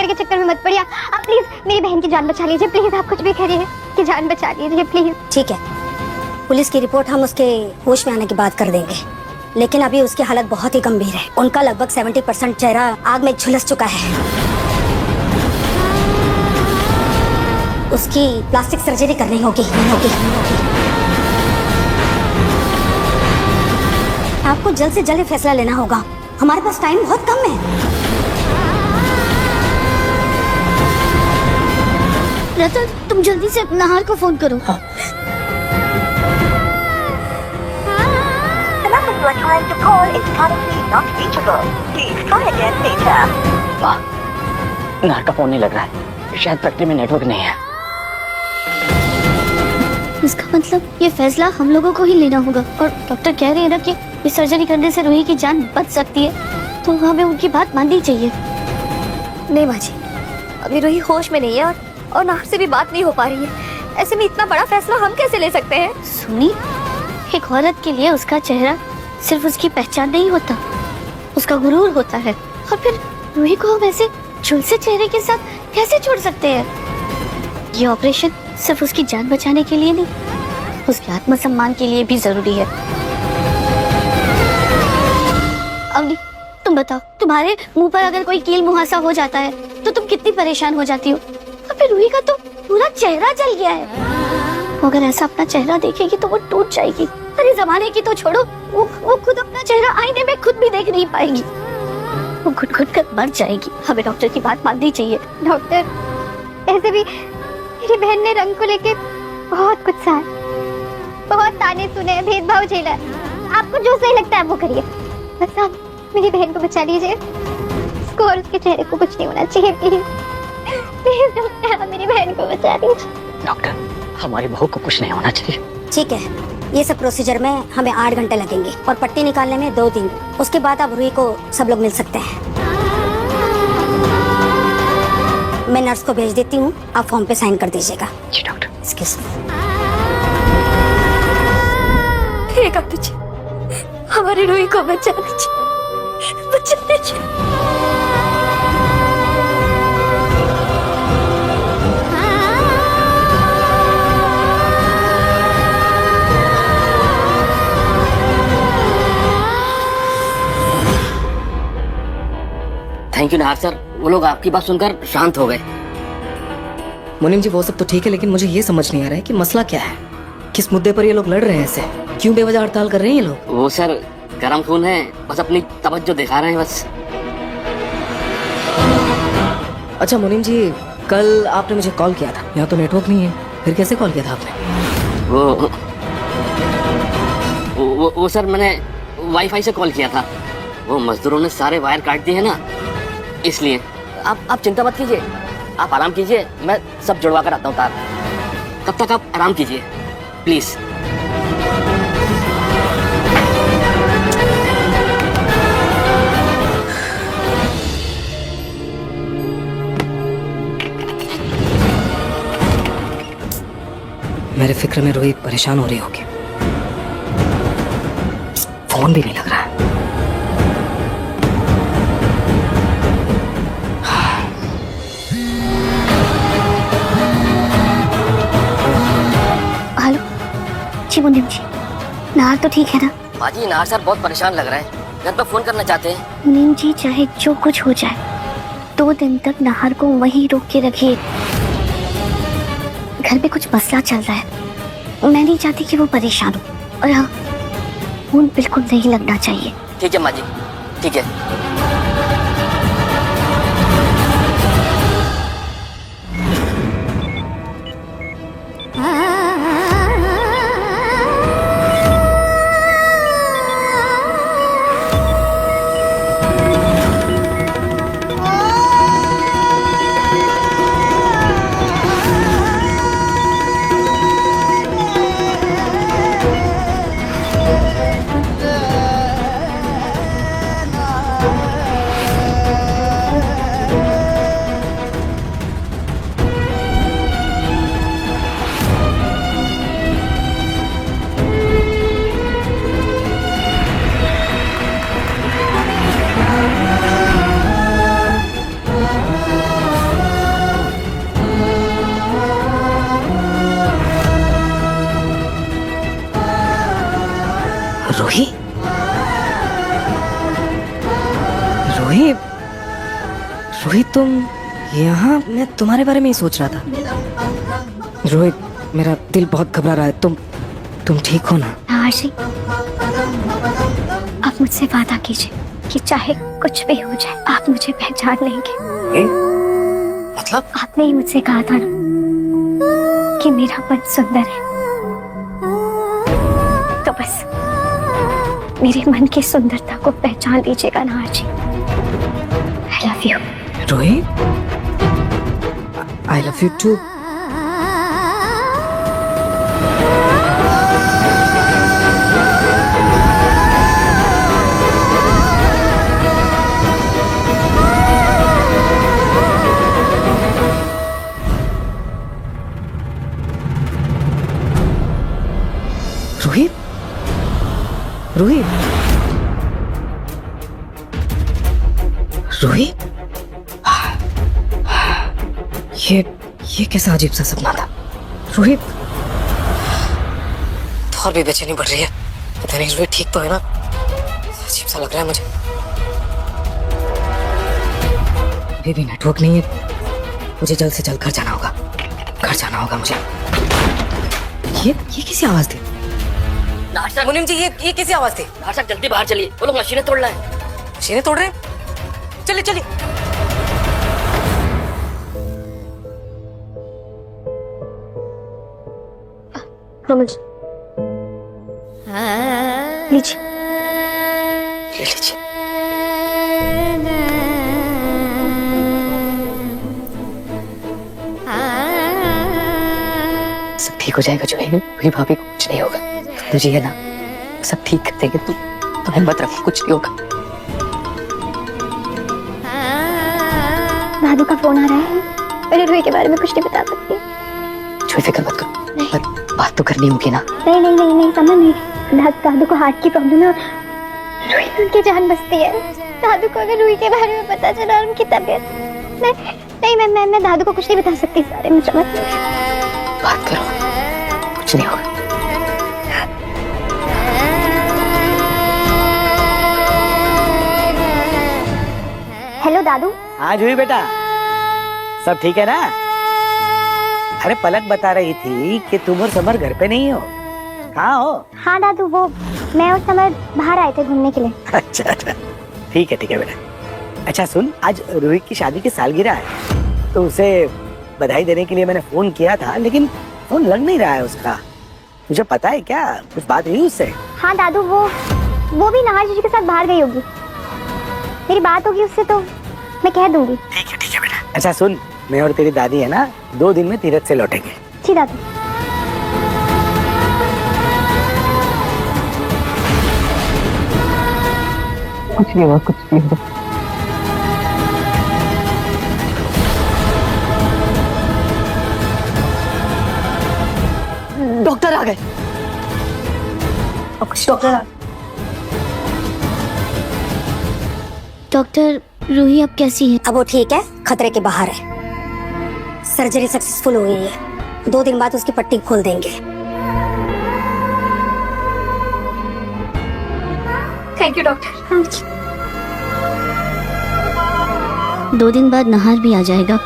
Doctor के चक्कर में मत पड़िए। आप प्लीज मेरी बहन की जान बचा लीजिए, प्लीज आप कुछ भी करिए कि जान बचा लीजिए प्लीज। ठीक है, पुलिस की रिपोर्ट हम उसके होश में आने के बाद कर देंगे, लेकिन अभी उसकी हालत बहुत ही गंभीर है। उनका लगभग 70% चेहरा आग में झुलस चुका है। उसकी प्लास्टिक सर्जरी करनी होगी। आपको जल्द से जल्द फैसला लेना होगा, हमारे पास टाइम बहुत कम है। रतन, तुम जल्दी से नाहर को फोन करो। हाँ। वाह, नाहर का फोन नहीं लग रहा है, शायद फैक्ट्री में नेटवर्क नहीं है। इसका मतलब ये फैसला हम लोगों को ही लेना होगा, और डॉक्टर कह रहे हैं ना कि इस सर्जरी करने से रूही की जान बच सकती है, तो हमें उनकी बात माननी चाहिए। नहीं माँ जी, अभी रूही होश में नहीं है और नाहर से भी बात नहीं हो पा रही है। ऐसे में इतना बड़ा फैसला हम कैसे ले सकते हैं? सुनी, एक औरत के लिए उसका चेहरा सिर्फ उसकी पहचान नहीं होता, उसका गुरूर होता है। और फिर रूही को हम ऐसे झुलसे चेहरे के साथ कैसे छोड़ सकते हैं? ये ऑपरेशन सिर्फ उसकी जान बचाने के लिए नहीं, उसके आत्मसम्मान के लिए भी जरूरी है। अवनी, तुम बताओ, तुम्हारे मुंह पर अगर कोई कील मुहासा हो जाता है तो तुम कितनी परेशान हो जाती हो, और फिर रूही का तो पूरा चेहरा जल गया है। वो अगर ऐसा अपना चेहरा देखेगी तो वो टूट जाएगी। अरे जमाने की तो छोड़ो, वो खुद अपना चेहरा आईने में खुद भी देख नहीं पाएगी, वो घुट-घुट कर मर जाएगी। हमें डॉक्टर की बात माननी चाहिए। डॉक्टर, ऐसे भी मेरी बहन ने रंग को लेके बहुत कुछ सहा, बहुत ताने सुने, भेदभाव झेला। आपको जो सही लगता है वो करिए, बस आप मेरी बहन को बचा लीजिए। उसको और उसके चेहरे को कुछ नहीं होना चाहिए। प्लीज प्लीज डॉक्टर, आप मेरी बहन को बचा लीजिए। डॉक्टर, हमारी बहू को कुछ नहीं होना चाहिए। ठीक है, ये सब प्रोसीजर में हमें 8 घंटे लगेंगे और पट्टी निकालने में 2 दिन। उसके बाद अब रूही को सब लोग मिल सकते हैं। मैं नर्स को भेज देती हूँ, आप फॉर्म पे साइन कर दीजिएगा। जी डॉक्टर। एक्सक्यूज हे डॉक्टर जी, हमारी रूही को बचा लीजिए, बचा लीजिए। थैंक यू नाहर सर, वो लोग आपकी बात सुनकर शांत हो गए। मुनीम जी, वो सब तो ठीक है, लेकिन मुझे ये समझ नहीं आ रहा है कि मसला क्या है, किस मुद्दे पर ये लोग लड़ रहे हैं ऐसे, क्यों बेवजह हड़ताल कर रहे हैं ये लोग? वो सर गरम खून है, बस अपनी तवज्जो दिखा रहे हैं बस। अच्छा मुनीम जी, कल आपने मुझे कॉल किया था, यहाँ तो नेटवर्क नहीं है, फिर कैसे कॉल किया था आपने? वो सर मैंने वाईफाई से कॉल किया था, वो मजदूरों ने सारे वायर काट दिए हैं ना, इसलिए। आप चिंता मत कीजिए, आप आराम कीजिए, मैं सब जुड़वा कर आता हूँ तार। तब तक आप आराम कीजिए प्लीज। मेरे फिक्र में रोहित परेशान हो रही होगी, फोन भी नहीं लग रहा है। हेलो जी मुनीम जी, नाहर तो ठीक है ना? माँ जी, नाहर सर बहुत परेशान लग रहा है, घर पर फोन करना चाहते हैं। मुनीम जी, चाहे जो कुछ हो जाए, 2 दिन तक नाहर को वहीं रोक के रखिए। घर में कुछ मसला चल रहा है, मैं नहीं चाहती कि वो परेशान हो। और हाँ, खून बिल्कुल नहीं लगना चाहिए। ठीक है माँ जी, ठीक है। रूही, रूही, रूही तुम यहाँ? मैं तुम्हारे बारे में ही सोच रहा था। रोहित, मेरा दिल बहुत घबरा रहा है। तुम ठीक हो ना? आशी, आप मुझसे वादा कीजिए कि चाहे कुछ भी हो जाए आप मुझे पहचान लेंगे। मतलब? आपने ही मुझसे कहा था ना कि मेरा मन सुंदर है, तो बस मेरे मन की सुंदरता को पहचान लीजिएगा ना Ashi. I love you. Rohit, I love you too. Rohit, Rohit, Rohit, ये कैसा अजीब सा सपना था? रोहित, तो और भी बेचैनी बढ़ रही है। पता नहीं रोहित ठीक तो है ना? अजीब सा लग रहा है मुझे। अभी भी नेटवर्क नहीं है। मुझे जल्द से जल्द घर जाना होगा। घर जाना होगा मुझे। ये किसी आवाज थी? नाश्ता मुनीम जी, ये किसी आवाज थी? नाश्ता, जल्दी बाहर चलिए, वो लोग मशीनें तोड़ रहे हैं। मशीनें तोड़ रहे हैं? चलिए चलिए। लीजिए। ले लीजिए। सब ठीक हो जाएगा जो है, वही भाभी को कुछ नहीं होगा। तुझे है ना, सब ठीक कर देंगे। तू हिम्मत रख, कुछ नहीं होगा। दादू का फोन आ रहा है। मैंने रूही के बारे में कुछ नहीं बता सकती। कोई फिक्र मत करो, पर बात तो करनी होगी ना। नहीं नहीं नहीं नहीं, समझ नहीं। दादू को हार्ट की प्रॉब्लम है। रूही में उनकी जान बसती है। दादू को अगर रूही के बारे में पता चला और उनकी तबीयत, नहीं मैं दादू को कुछ नहीं बता सकती इस बारे में। समझ, बात करो, कुछ नहीं होगा। हेलो दादू। हाँ जूही बेटा, सब ठीक है ना? अरे पलक बता रही थी कि तुम और समर घर पे नहीं हो। कहाँ हो? हाँ दादू, वो मैं और समर बाहर आए थे घूमने के लिए। अच्छा अच्छा, ठीक है बेटा। अच्छा सुन, आज रूही की शादी की सालगिरह है, तो उसे बधाई देने के लिए मैंने फोन किया था, लेकिन फोन लग नहीं रहा है उसका। मुझे पता है क्या, कुछ बात हुई उससे? हाँ दादू, वो भी नहार जी के साथ बाहर गई होगी। मेरी बात होगी उससे तो मैं कह दूंगी। ठीक है बेटा। अच्छा सुन, मैं और तेरी दादी है ना 2 दिन में तीरथ से लौटेंगे। जी दादू। कुछ नहीं हुआ, कुछ नहीं हुआ। डॉक्टर आ गए। डॉक्टर, रूही अब कैसी है? अब वो ठीक है, खतरे के बाहर है। सर्जरी सक्सेसफुल हो गई है। 2 दिन बाद उसकी पट्टी खोल देंगे। Thank you doctor. 2 दिन बाद नहार भी आ जाएगा।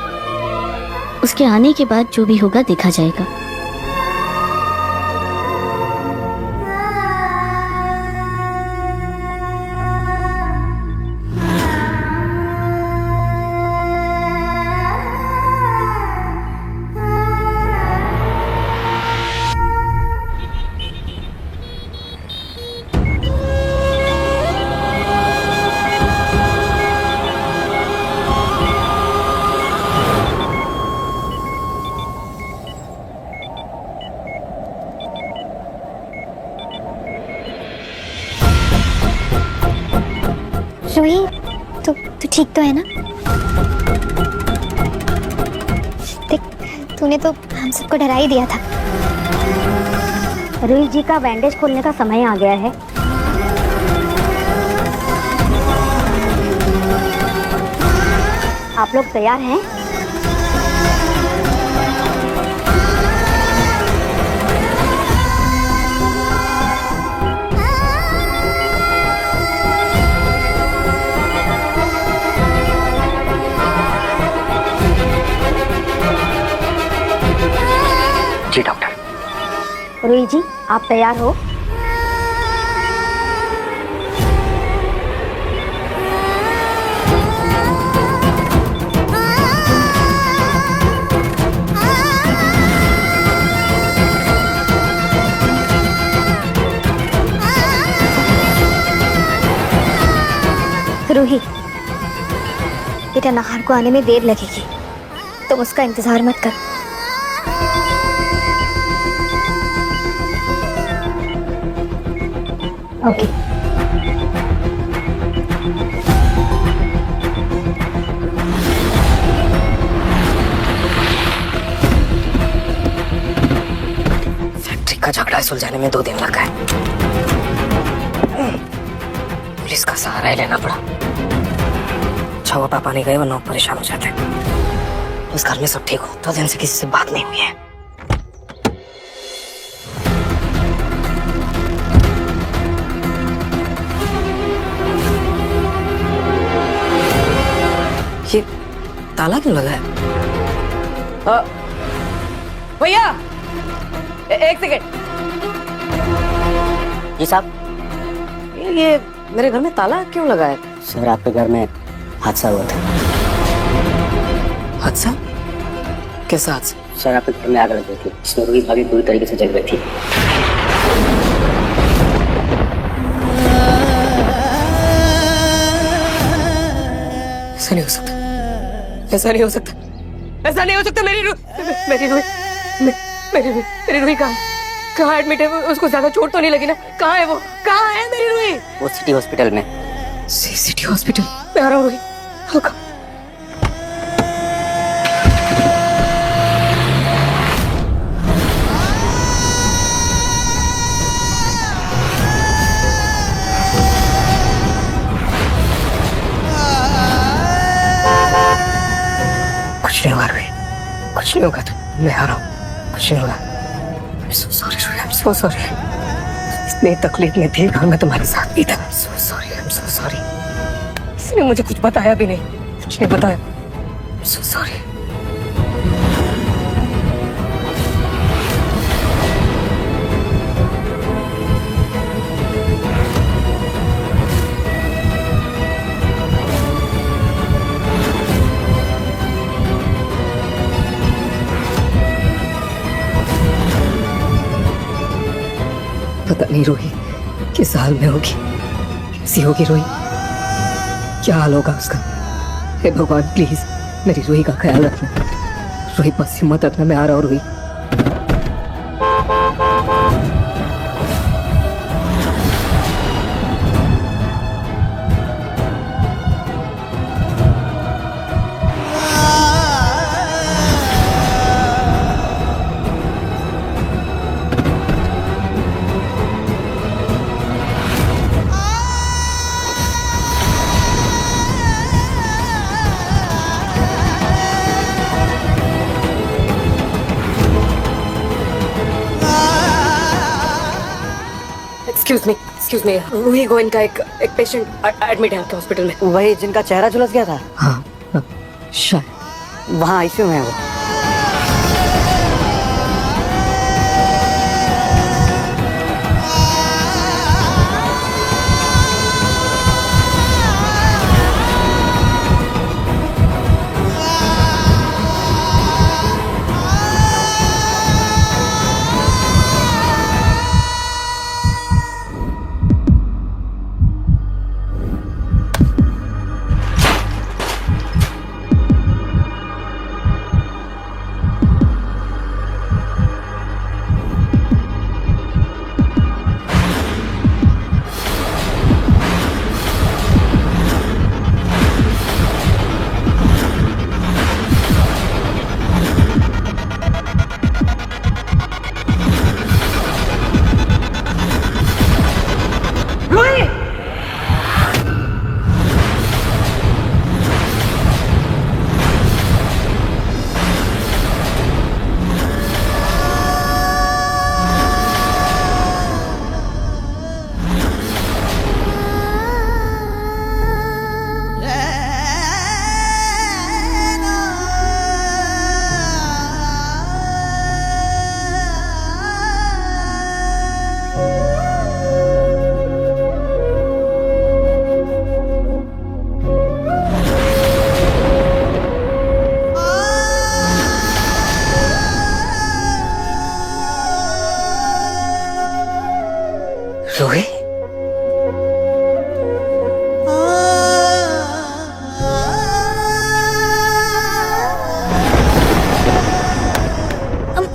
उसके आने के बाद जो भी होगा देखा जाएगा। रूही, तू ठीक तो है ना? देख, तूने तो हम सबको डरा ही दिया था। रूही जी का बैंडेज खोलने का समय आ गया है। आप लोग तैयार हैं? रूही जी, आप तैयार हो? रूही, बेटा नहार को आने में देर लगेगी, तुम उसका इंतजार मत करो। ओके। फैक्ट्री का झगड़ा सुलझाने में 2 दिन लग गए। पुलिस का सहारा ही लेना पड़ा। अच्छा हुआ पापा नहीं गए, वरना परेशान हो जाते। उस घर में सब ठीक हो, 2 दिन से किसी से बात नहीं हुई है। ये ताला क्यों लगा है? भैया, एक सेकेंड। जी साहब। ये मेरे घर में ताला क्यों लगा है? सर आपके घर में हादसा हुआ था। हादसा? कैसा हादसा? सर आपके घर में आग लग गई थी, जिसमें रूही भाभी पूरी तरीके से जल गई थी। ऐसा नहीं हो सकता, ऐसा नहीं हो सकता, ऐसा नहीं हो सकता। मेरी रूही कहाँ है? कहाँ एडमिट है? उसको ज्यादा चोट तो नहीं लगी ना? कहाँ है वो? कहाँ है मेरी रूही? वो सिटी हॉस्पिटल में। City hospital? मैं आ रहा हूँ रूही। होगा। कुछ नहीं होगा रूही, कुछ नहीं होगा। मैं आ रहा हूँ, कुछ नहीं होगा। I'm so sorry Ruhi, I'm so sorry। इतनी तकलीफ में थी और मैं तुम्हारे साथ भी था। I'm so sorry, I'm so sorry। इसने मुझे कुछ बताया भी नहीं, कुछ नहीं बताया। I'm so sorry। पता नहीं रूही किस हाल में होगी, कैसी होगी रूही, क्या हाल होगा उसका। हे भगवान प्लीज मेरी रूही का ख्याल रखना। रूही बस हिम्मत रखना, मैं आ रहा हूँ रूही। एक्सक्यूज मी रूही गोविंद का एक पेशेंट एडमिट है आपके हॉस्पिटल में। वही जिनका चेहरा झुलस गया था? हाँ शायद वहाँ आईसीयू में है वो।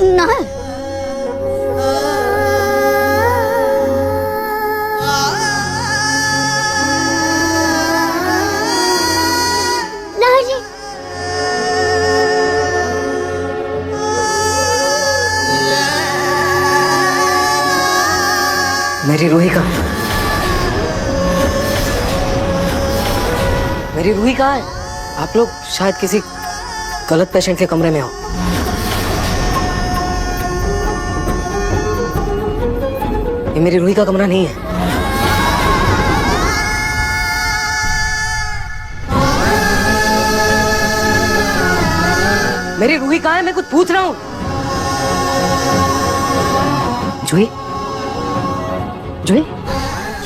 नाहर, नाहर जी। मेरी रूही का, मेरी रूही कहाँ है? आप लोग शायद किसी गलत पेशेंट के कमरे में हो। ये मेरी रूही का कमरा नहीं है। मेरी रूही कहाँ है? मैं कुछ पूछ रहा हूँ। जूही, जूही,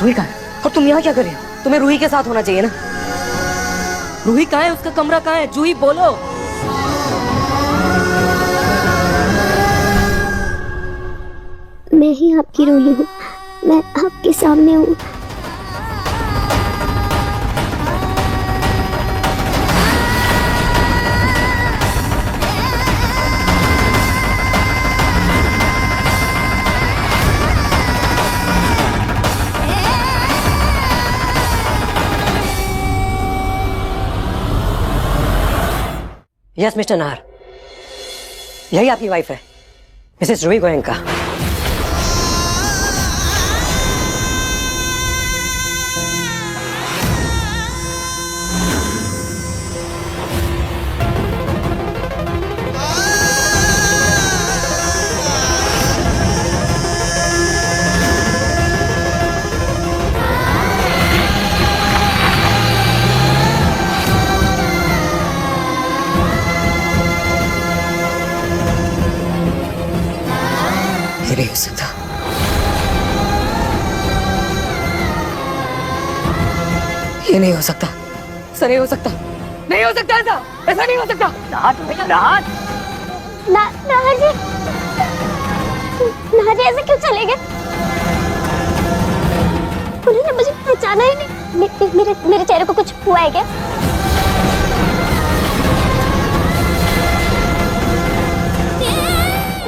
रूही कहाँ है? और तुम यहाँ क्या कर रही हो? तुम्हें रूही के साथ होना चाहिए ना। रूही कहाँ है? उसका कमरा कहाँ है? जूही बोलो। मैं ही आपकी रूही हूँ, मैं आपके सामने हूँ। यस मिस्टर नाहर, यही आपकी वाइफ है, मिसेस रूही गोयंका। ये नहीं हो सकता। ये नहीं हो सकता। ऐसा नहीं हो सकता। नहीं हो सकता ऐसा। ऐसा नहीं हो सकता। नाहर जी, नाहर जी ऐसे क्यों चले गए? उन्होंने मुझे पहचाना ही नहीं। मेरे चेहरे को कुछ हुआ है क्या?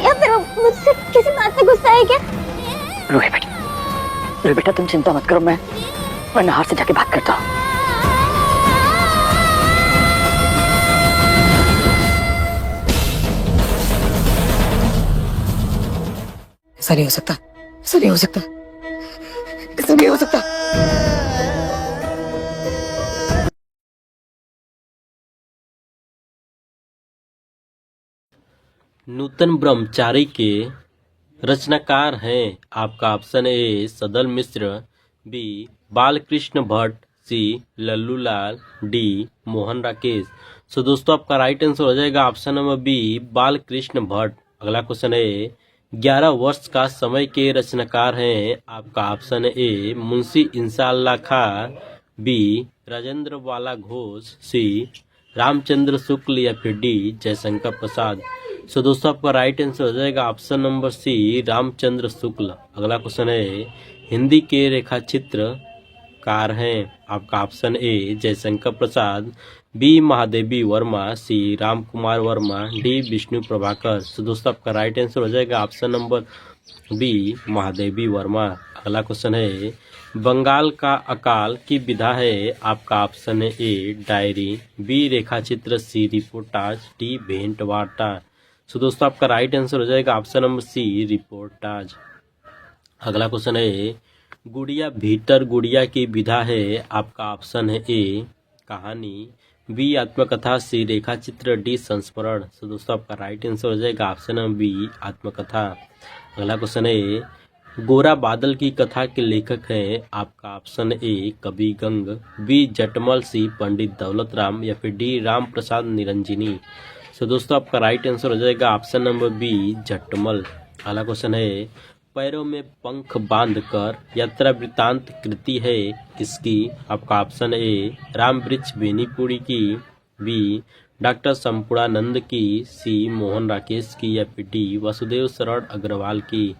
या फिर वो मुझसे किसी बात पे गुस्सा है क्या? रूही बेटा तुम चिंता मत करो, मैं नाहर से जाके बात करता हूँ। ऐसा नहीं हो सकता। ऐसा नहीं हो सकता। ऐसा नहीं हो सकता। नूतन ब्रह्मचारी के रचनाकार हैं आपका option A Sadal Mishra, B Balkrishna Bhatt, C Lallulal, D Mohan Rakesh. So दोस्तों आपका राइट आंसर हो जाएगा option number B Balkrishna Bhatt. अगला क्वेश्चन है 11 वर्ष का समय के रचनाकार हैं आपका ऑप्शन ए मुंशी इंशाअल्लाह खां, बी राजेंद्र वाला घोष, सी रामचंद्र शुक्ल या फिर डी जयशंकर प्रसाद। सो दोस्तों आपका राइट आंसर हो जाएगा option number C Ramchandra Shukla. अगला क्वेश्चन है हिंदी के रेखाचित्रकार हैं आपका option A Jaishankar Prasad, B Mahadevi Verma, C Ram Kumar Verma, D Vishnu Prabhakar. So दोस्तों आपका राइट आंसर हो जाएगा option number B Mahadevi Verma. अगला क्वेश्चन है बंगाल का अकाल की विधा है आपका ऑप्शन है ए डायरी, बी रेखाचित्र, सी रिपोर्टाज, डी भेंट वार्ता। सो दोस्तों आपका राइट आंसर हो जाएगा ऑप्शन नंबर सी रिपोर्टाज। अगला क्वेश्चन है गुड़िया भीतर गुड़िया की विधा है आपका ऑप्शन है ए कहानी, बी आत्मकथा, सी रेखाचित्र, डी संस्मरण। सो दोस्तों आपका राइट आंसर हो जाएगा ऑप्शन नंबर बी आत्मकथा। अगला क्वेश्चन है गोरा बादल की कथा के लेखक हैं आपका ऑप्शन ए कवि गंग, बी जटमल, सी पंडित दौलत राम या फिर डी राम प्रसाद निरंजनी। सो दोस्तों आपका राइट आंसर हो जाएगा ऑप्शन नंबर बी जटमल। अगला क्वेश्चन है पैरों में पंख बांधकर यात्रा वृत्तांत कृति है किसकी आपका ऑप्शन ए राम वृक्ष बेनीपुरी की, बी डॉक्टर संपूर्णानंद की, सी मोहन राकेश की या फिर डी वसुदेव शरण अग्रवाल की।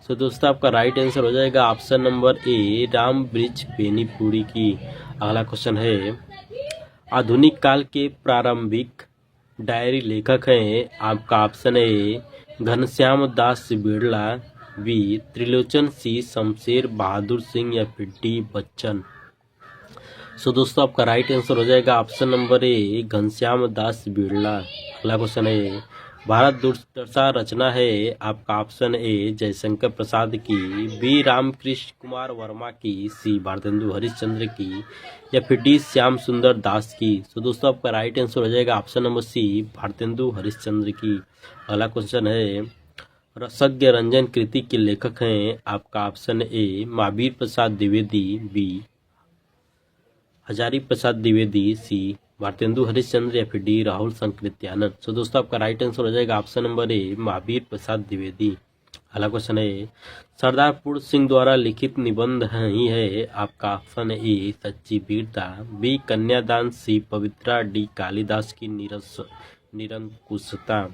सो दोस्तों आपका राइट आंसर हो जाएगा ऑप्शन नंबर ए राम वृक्ष बेनीपुरी की। अगला क्वेश्चन है आधुनिक काल के प्रारंभिक डायरी लेखक हैं आपका option A Ghanshyam Das Birla, B Trilochan C Shamsher Bahadur Singh या फिर डी बच्चन। सो दोस्तों आपका राइट आंसर हो जाएगा ऑप्शन नंबर ए घनश्याम दास बिरला। अगला क्वेश्चन है भारत दुर्दशा रचना है आपका ऑप्शन ए जयशंकर प्रसाद की, बी रामकृष्ण कुमार वर्मा की, सी भारतेंदु हरिश्चंद्र की या फिर डी श्याम सुंदर दास की। सो दोस्तों आपका राइट आंसर हो जाएगा option number C Bharatendu Harishchandra की। अगला क्वेश्चन है रसज्ञ रंजन कृति के लेखक हैं आपका option A Mahavir Prasad Dwivedi, B Hazari Prasad Dwivedi, C Bharatendu Harishchandra या फिर डी राहुल संकृत्यानंद। सो दोस्तों आपका राइट आंसर हो जाएगा option number A Mahavir Prasad Dwivedi. अगला क्वेश्चन है सरदार पूर्ण सिंह द्वारा लिखित निबंध ही है आपका ऑप्शन ए सच्ची वीरता, बी कन्यादान, सी पवित्रा, डी कालिदास की निरंकुशता।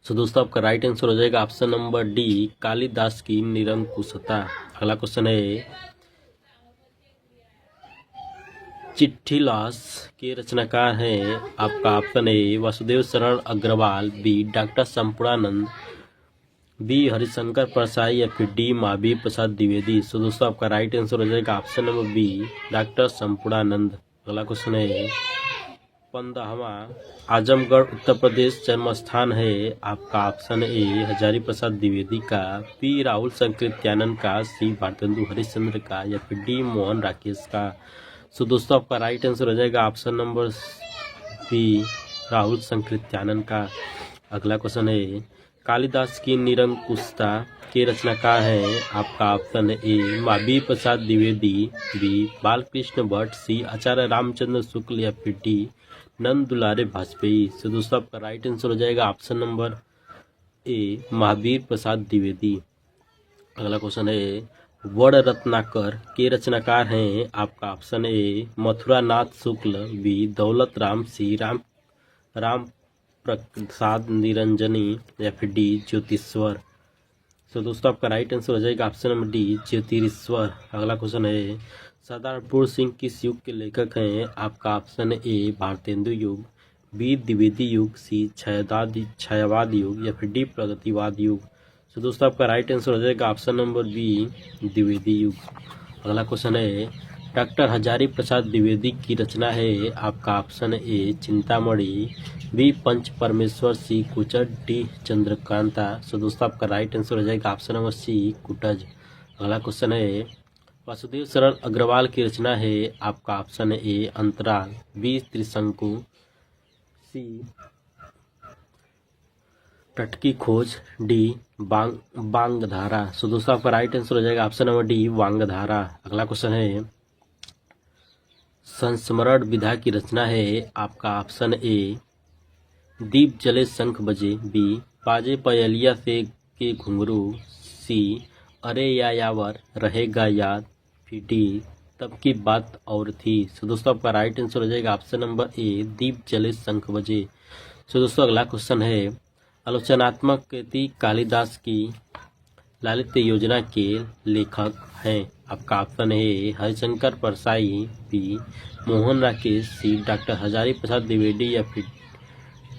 सो दोस्तों आपका राइट आंसर हो जाएगा ऑप्शन नंबर डी कालिदास की निरंकुशता। अगला क्वेश्चन है चिट्ठी लाश के रचनाकार हैं आपका option A Vasudev Sharan Agrawal, B doctor Sampurnanand, B Harishankar Parsai या फिर डी महावीर प्रसाद द्विवेदी। सो दोस्तों आपका राइट आंसर हो जाएगा option number B doctor Sampurnanand. अगला क्वेश्चन है 15वां आजमगढ़ उत्तर प्रदेश जन्म स्थान है आपका ऑप्शन ए हजारी प्रसाद द्विवेदी का, बी राहुल संकृत्यानंद का, सी भारतेंदु हरिश्चंद्र का या फिर डी मोहन राकेश का। सो दोस्तों आपका राइट आंसर हो जाएगा ऑप्शन नंबर बी राहुल संकृत्यानंद का। अगला क्वेश्चन है कालिदास की निरंकुशता के रचनाकार हैं आपका option A Mahavir Prasad Dwivedi, B Balkrishna Bhatt, C Acharya Ramchandra Shukla या फिर डी नंद दुलारे वाजपेयी। सो दोस्तों आपका राइट आंसर हो जाएगा option number A Mahavir Prasad Dwivedi. अगला क्वेश्चन है वर्ण रत्नाकर के रचनाकार हैं आपका option A Mathura Nath Shukla, B Daulat Ram, सी राम प्रसाद निरंजनी या फिर डी ज्योतिश्वर। सो दोस्तों आपका राइट आंसर हो जाएगा ऑप्शन नंबर डी ज्योतिश्वर। अगला क्वेश्चन है सरदार पूर्ण सिंह किस युग के लेखक हैं आपका ऑप्शन ए भारतेंदु युग, बी द्विवेदी युग, सी छायावाद युग या फिर डी प्रगतिवाद युग। तो दोस्तों आपका राइट आंसर हो जाएगा ऑप्शन नंबर बी द्विवेदी युग। अगला क्वेश्चन है डॉक्टर हजारी प्रसाद द्विवेदी की रचना है आपका ऑप्शन ए चिंतामणि, बी पंच परमेश्वर, सी कुचर, डी चंद्रकांता। सो दोस्तों आपका राइट आंसर हो जाएगा ऑप्शन नंबर सी कुटज। अगला क्वेश्चन है वासुदेव शरण अग्रवाल की रचना है आपका ऑप्शन ए अंतराल, बी त्रिशंकु, सी टटकी खोज, डी बांगधारा। सो दोस्तों आपका राइट आंसर हो जाएगा ऑप्शन नंबर डी बांगधारा। अगला क्वेश्चन है संस्मरण विधा की रचना है आपका ऑप्शन ए दीप जले शंख बजे, बी बाजे पयलिया से के घुंघरू, सी अरे या यावर रहेगा याद, फिर डी तब की बात और थी। सो दोस्तों आपका राइट आंसर हो जाएगा ऑप्शन नंबर ए दीप जले शंख बजे। सो दोस्तों अगला क्वेश्चन है आलोचनात्मक कृति कालिदास की लालित्य योजना के लेखक हैं आपका ऑप्शन है हरिशंकर परसाई, बी मोहन राकेश, सी डॉक्टर हजारी प्रसाद द्विवेदी या फिर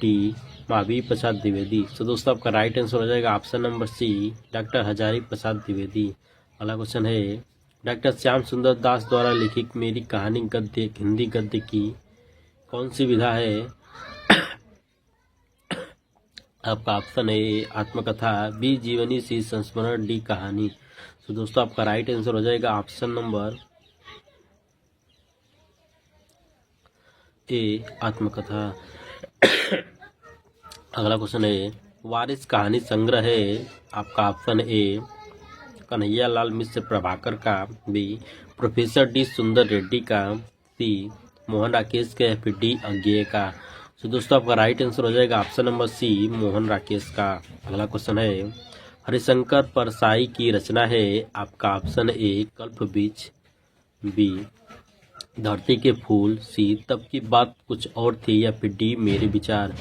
डी महावीर प्रसाद द्विवेदी। तो दोस्तों आपका राइट आंसर हो जाएगा option number C doctor Hazari Prasad Dwivedi. अगला क्वेश्चन है डॉक्टर श्याम सुंदर दास द्वारा लिखित मेरी कहानी गद्य हिंदी गद्य की कौन सी विधा है आपका ऑप्शन है आत्मकथा, बी जीवनी, सी संस्मरण, डी कहानी। तो दोस्तों आपका राइट आंसर हो जाएगा ऑप्शन नंबर ए आत्मकथा। अगला क्वेश्चन है वारिस कहानी संग्रह है आपका ऑप्शन ए कन्हैया लाल मिश्र प्रभाकर का, बी प्रोफेसर डी सुंदर रेड्डी का, सी मोहन राकेश का, फिर डी अज्ञेय का। तो दोस्तों आपका राइट आंसर हो जाएगा option number C Mohan Rakesh का। अगला क्वेश्चन है हरिशंकर परसाई की रचना है आपका ऑप्शन ए कल्पवृक्ष, बी धरती के फूल, सी तब की बात कुछ और थी या फिर डी मेरे विचार।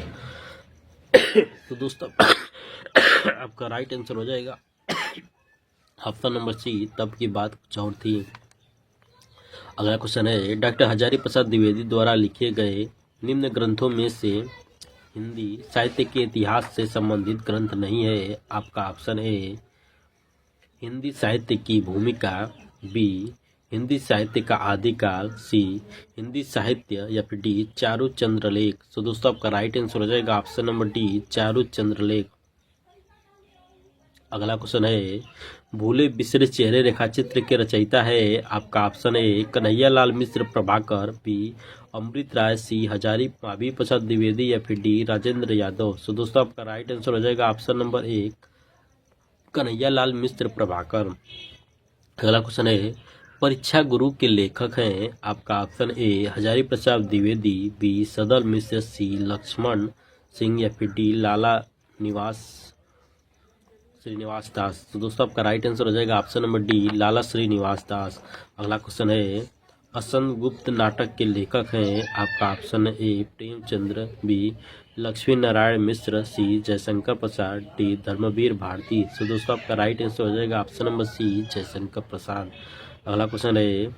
तो दोस्तों आपका राइट आंसर हो जाएगा ऑप्शन नंबर सी तब की बात कुछ और थी। अगला क्वेश्चन है डॉक्टर हजारी प्रसाद द्विवेदी द्वारा लिखे गए निम्न ग्रंथों में से हिंदी साहित्य के इतिहास से संबंधित ग्रंथ नहीं है। आपका ऑप्शन ए हिंदी साहित्य की भूमिका, बी हिंदी साहित्य का आदिकाल, सी हिंदी साहित्य, या फिर डी चारू चंद्रलेख। तो दोस्तों आपका राइट आंसर हो जाएगा option number D Charu Chandralekh. अगला क्वेश्चन है, भूले बिसरे चेहरे रेखाचित्र के रचयिता है। आपका option A Kanhaiya Lal Mishra Prabhakar, B Amrit Rai, C Hazari भाभी प्रसाद द्विवेदी, या फिर डी राजेंद्र यादव। तो दोस्तों आपका राइट आंसर हो जाएगा option number A Kanhaiya Lal Mishra Prabhakar. अगला क्वेश्चन है, परीक्षा गुरु के लेखक हैं। आपका option A Hazari Prasad Dwivedi, B Sadal Mishra, C Lakshman Singh, या फिर डी लाला श्रीनिवास दास। तो दोस्तों आपका राइट आंसर हो जाएगा ऑप्शन नंबर डी लाला श्रीनिवास दास। अगला क्वेश्चन है, असंग गुप्त नाटक के लेखक हैं। आपका option A Premchandra, B Lakshmi Narayan Mishra, C Jaishankar Prasad, D Dharamvir Bharati. तो दोस्तों आपका राइट आंसर हो जाएगा option number C Jaishankar Prasad. अगला क्वेश्चन है,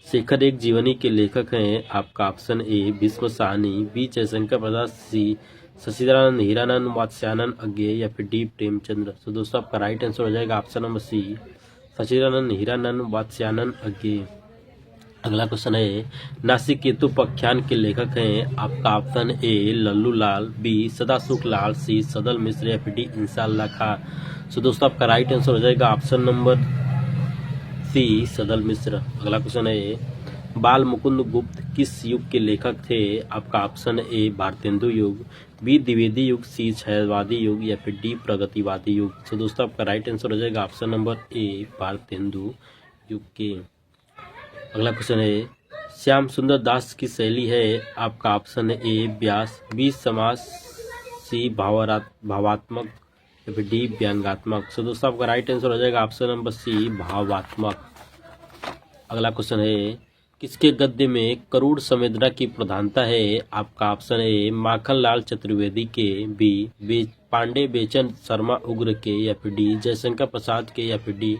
शेखर एक जीवनी के लेखक हैं। आपका option A Bhisham Sahni, B Jaishankar Prasad, C Sachchidananda Hirananda Vatsyayan Agyeya, या फिर डी प्रेमचंद्र। तो दोस्तों आपका राइट आंसर हो जाएगा option number C Sachchidananda Hirananda Vatsyayan Agyeya. अगला क्वेश्चन है, नासिक केतु उपाख्यान के लेखक हैं। आपका option A Lallu Lal, B Sadasukh Lal, C Sadal Mishra, या फिर डी इंशाअल्लाह खां। तो दोस्तों आपका राइट आंसर हो जाएगा ऑप्शन नंबर सी सदल मिश्र। अगला क्वेश्चन है, बाल मुकुंद गुप्त किस युग के लेखक थे। आपका ऑप्शन ए भारतेंदु युग, बी द्विवेदी युग, सी छायावादी युग, या फिर डी प्रगतिवादी युग। तो दोस्तों आपका राइट आंसर हो जाएगा ऑप्शन नंबर ए भारतेंदु युग के। अगला क्वेश्चन है, श्याम सुंदर दास की शैली है। आपका ऑप्शन ए व्यास, बी समास, सी भावात्मक, या फिर डी व्यंग्यात्मक। तो दोस्तों आपका राइट आंसर हो जाएगा ऑप्शन नंबर सी भावात्मक। अगला क्वेश्चन है, किसके गद्य में करूड़ संवेदना की प्रधानता है। आपका ऑप्शन ए माखन लाल चतुर्वेदी के, बी पांडे बेचन शर्मा उग्र के, या फिर डी जयशंकर प्रसाद के, या फिर डी